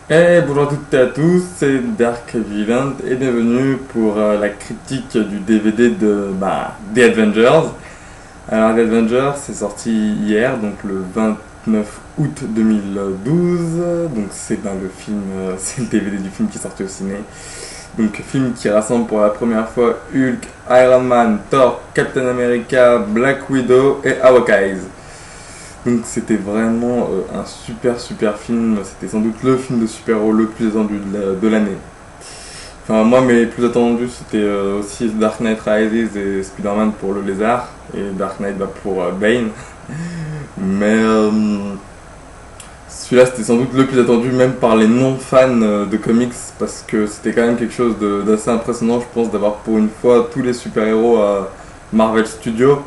Et bonjour à toutes et à tous, c'est Dark Violent et bienvenue pour la critique du DVD de The Avengers. Alors The Avengers c'est sorti hier, donc le 29 août 2012, donc c'est le film, c'est le DVD du film qui est sorti au ciné. Donc film qui rassemble pour la première fois Hulk, Iron Man, Thor, Captain America, Black Widow et Hawkeye. Donc c'était vraiment un super film, c'était sans doute le film de super-héros le plus attendu de l'année. Enfin moi mes plus attendus c'était aussi Dark Knight Rises et Spider-Man pour le lézard et Dark Knight pour Bane. Mais celui-là c'était sans doute le plus attendu même par les non-fans de comics parce que c'était quand même quelque chose d'assez impressionnant je pense d'avoir pour une fois tous les super-héros à Marvel Studios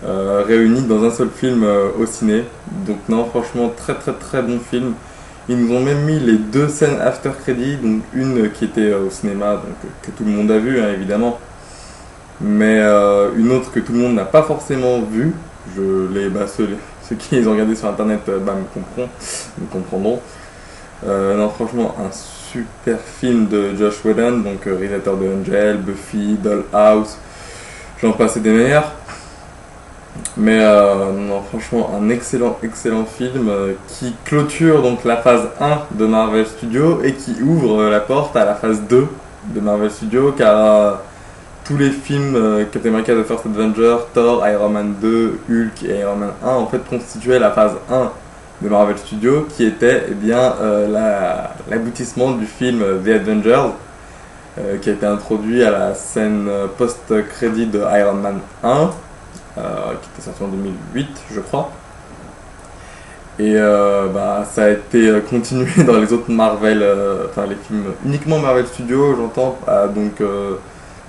réunis dans un seul film au ciné. Donc non, franchement, très bon film. Ils nous ont même mis les deux scènes after credit, donc une qui était au cinéma, donc que tout le monde a vu hein, évidemment, mais une autre que tout le monde n'a pas forcément vue. Ceux qui les ont regardés sur internet me comprendront. Non, franchement, un super film de Josh Whedon, donc réalisateur de Angel, Buffy, Dollhouse, j'en passe et des meilleurs. Mais non, franchement, un excellent film qui clôture donc la phase 1 de Marvel Studios et qui ouvre la porte à la phase 2 de Marvel Studios car tous les films Captain America The First Avenger, Thor, Iron Man 2, Hulk et Iron Man 1 en fait constituaient la phase 1 de Marvel Studios qui était l'aboutissement du film The Avengers qui a été introduit à la scène post-crédit de Iron Man 1 qui était sorti en 2008, je crois. Et ça a été continué dans les autres Marvel, enfin les films uniquement Marvel Studios, j'entends.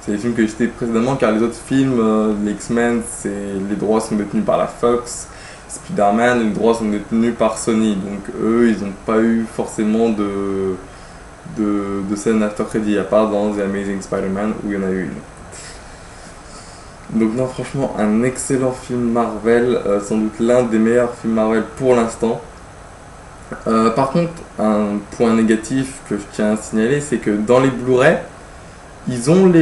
C'est les films que j'ai cités précédemment, car les autres films, les X-Men, les droits sont détenus par la Fox. Spider-Man, les droits sont détenus par Sony. Donc eux, ils n'ont pas eu forcément de scène after credit, à part dans The Amazing Spider-Man où il y en a eu une. Donc non, franchement, un excellent film Marvel, sans doute l'un des meilleurs films Marvel pour l'instant. Par contre, un point négatif que je tiens à signaler, c'est que dans les Blu-ray, ils ont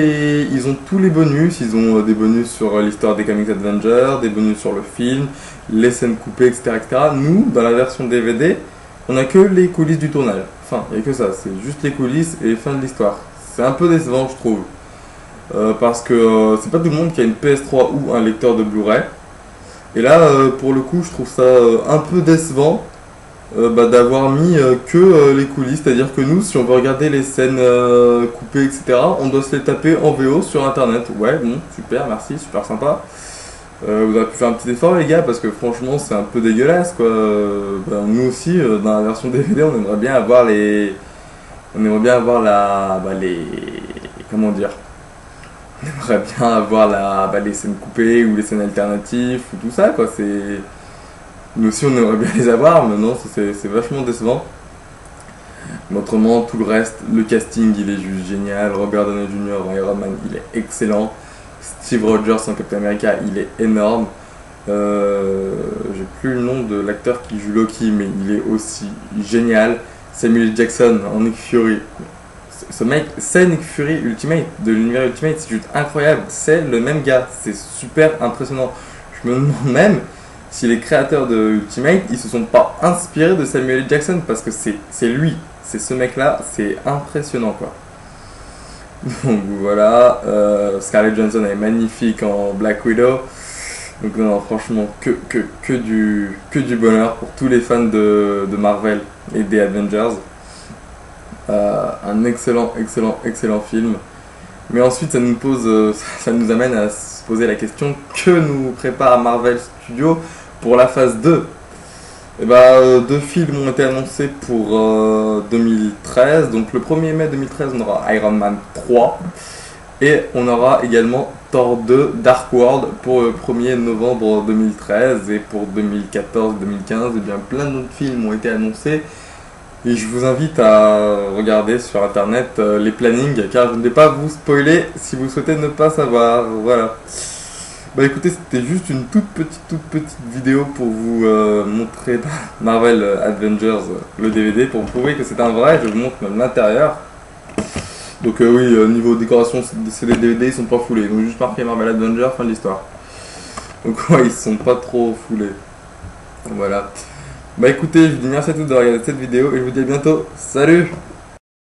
tous les bonus. Ils ont des bonus sur l'histoire des Comics Avengers, des bonus sur le film, les scènes coupées, etc. Nous, dans la version DVD, on a que les coulisses du tournage. Enfin, il n'y a que ça, c'est juste les coulisses et fin de l'histoire. C'est un peu décevant, je trouve. Parce que c'est pas tout le monde qui a une PS3 ou un lecteur de Blu-ray. Et là, pour le coup, je trouve ça un peu décevant d'avoir mis que les coulisses. C'est-à-dire que nous, si on veut regarder les scènes coupées, etc., on doit se les taper en VO sur internet. Ouais, bon, super, merci, super sympa. Vous avez pu faire un petit effort, les gars, parce que franchement, c'est un peu dégueulasse, quoi. Nous aussi, dans la version DVD, on aimerait bien avoir les. On aimerait bien avoir les. Comment dire? On aimerait bien avoir les scènes coupées ou les scènes alternatives ou tout ça quoi. Nous aussi on aimerait bien les avoir, mais non, c'est vachement décevant. Mais autrement, tout le reste, le casting il est juste génial. Robert Downey Jr. en Iron Man il est excellent. Steve Rogers en Captain America il est énorme. J'ai plus le nom de l'acteur qui joue Loki, mais il est aussi génial. Samuel L. Jackson en Nick Fury. Ce mec, c'est Nick Fury Ultimate, de l'univers Ultimate, c'est juste incroyable, c'est le même gars, c'est super impressionnant. Je me demande même si les créateurs de Ultimate, ils se sont pas inspirés de Samuel L. Jackson, parce que c'est lui, c'est ce mec-là, c'est impressionnant quoi. Donc voilà, Scarlett Johansson est magnifique en Black Widow. Donc non, franchement, que du bonheur pour tous les fans de Marvel et des Avengers. Un excellent film. Mais ensuite, ça nous amène à se poser la question que nous prépare Marvel Studios pour la phase 2. Et deux films ont été annoncés pour 2013. Donc le 1er mai 2013, on aura Iron Man 3 et on aura également Thor 2 Dark World pour le 1er novembre 2013. Et pour 2014-2015, et bien plein d'autres films ont été annoncés. Et je vous invite à regarder sur internet les plannings car je ne vais pas vous spoiler si vous souhaitez ne pas savoir. Voilà. Bah écoutez, c'était juste une toute petite vidéo pour vous montrer Marvel Avengers, le DVD, pour prouver que c'est un vrai. Je vous montre même l'intérieur. Donc oui, niveau décoration, ces DVD ils sont pas foulés. Ils ont juste marqué Marvel Avengers, fin de l'histoire. Donc ouais, ils sont pas trop foulés. Voilà. Bah écoutez, je vous dis merci à tous d'avoir regardé cette vidéo et je vous dis à bientôt. Salut!